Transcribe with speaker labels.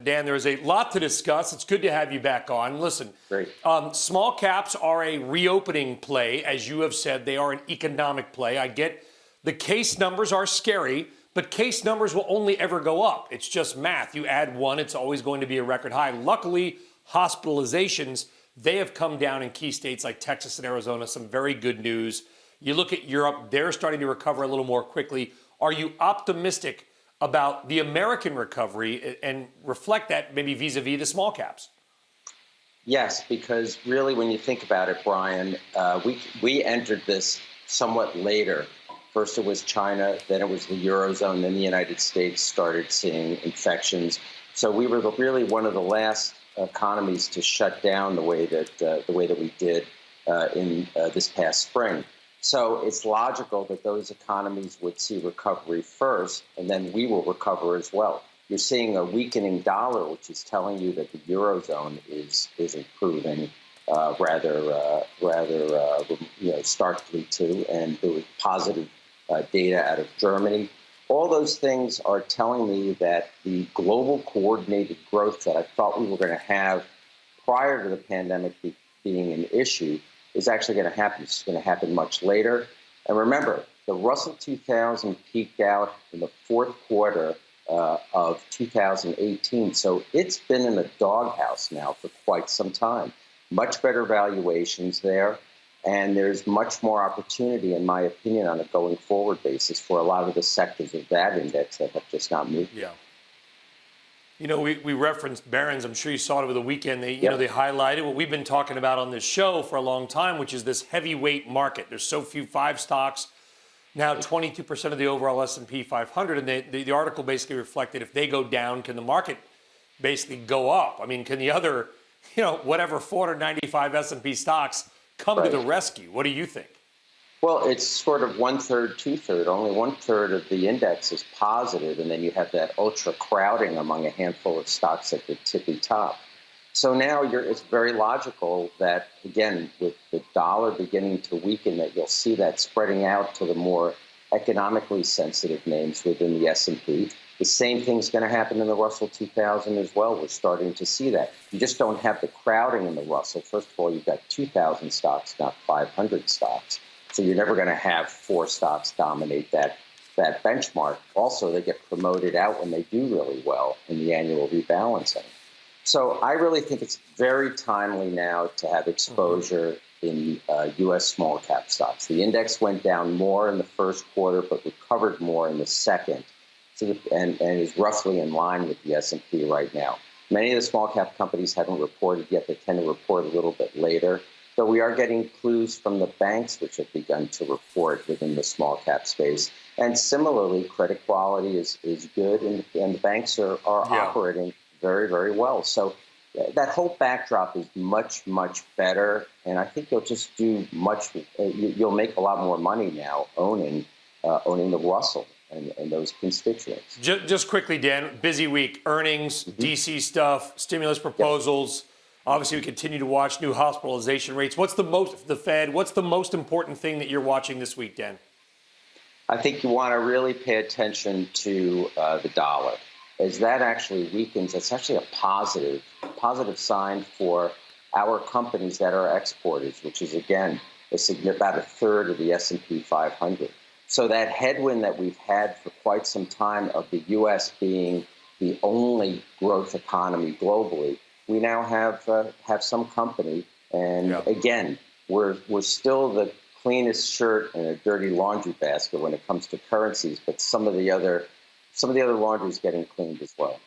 Speaker 1: Dan, there is a lot to discuss. It's good to have you back on. Listen,
Speaker 2: Great.
Speaker 1: Small caps are a reopening play. As you have said, they are an economic play. I get the case numbers are scary, but case numbers will only ever go up. It's just math. You add one, it's always going to be a record high. Luckily, hospitalizations, they have come down in key states like Texas and Arizona. Some very good news. You look at Europe, they're starting to recover a little more quickly. Are you optimistic about the American recovery and reflect that maybe vis-a-vis the small caps?
Speaker 2: Yes, because really when you think about it, Brian, we entered this somewhat later. First it was China, then it was the Eurozone, then the United States started seeing infections. So we were really one of the last economies to shut down the way that we did in this past spring. So it's logical that those economies would see recovery first, and then we will recover as well. You're seeing a weakening dollar, which is telling you that the Eurozone is improving rather starkly too, and there was positive data out of Germany. All those things are telling me that the global coordinated growth that I thought we were going to have prior to the pandemic being an issue is actually going to happen. It's going to happen much later. And remember, the Russell 2000 peaked out in the fourth quarter of 2018. So it's been in the doghouse now for quite some time. Much better valuations there. And there's much more opportunity, in my opinion, on a going forward basis for a lot of the sectors of that index that have just not moved.
Speaker 1: Yeah. You know, we referenced Barron's. I'm sure you saw it over the weekend. They highlighted what we've been talking about on this show for a long time, which is this heavyweight market. There's so few five stocks, now 22% of the overall S&P 500. And the article basically reflected if they go down, can the market basically go up? I mean, can the other, whatever 495 S&P stocks come to the rescue? What do you think?
Speaker 2: Well, it's sort of 1/3, 2/3. Only 1/3 of the index is positive, and then you have that ultra crowding among a handful of stocks at the tippy top. So now it's very logical that, again, with the dollar beginning to weaken, that you'll see that spreading out to the more economically sensitive names within the S&P. The same thing's going to happen in the Russell 2000 as well. We're starting to see that. You just don't have the crowding in the Russell. First of all, you've got 2,000 stocks, not 500 stocks. So you're never going to have 4 stocks dominate that benchmark. Also, they get promoted out when they do really well in the annual rebalancing. So I really think it's very timely now to have exposure in U.S. small cap stocks. The index went down more in the first quarter, but recovered more in the second, and is roughly in line with the S&P right now. Many of the small cap companies haven't reported yet. They tend to report a little bit later. So we are getting clues from the banks, which have begun to report within the small cap space. And similarly, credit quality is good, and the banks are operating very, very well. So that whole backdrop is much, much better. And I think you'll just do you'll make a lot more money now owning the Russell and those constituents.
Speaker 1: Just quickly, Dan, busy week, earnings, DC stuff, stimulus proposals. Obviously, we continue to watch new hospitalization rates. What's the most important thing that you're watching this week, Dan?
Speaker 2: I think you want to really pay attention to the dollar. As that actually weakens, it's actually a positive sign for our companies that are exporters, which is, again, about 1/3 of the S&P 500. So that headwind that we've had for quite some time of the U.S. being the only growth economy globally, we now have some company, and again, we're still the cleanest shirt in a dirty laundry basket when it comes to currencies, but some of the other laundry is getting cleaned as well.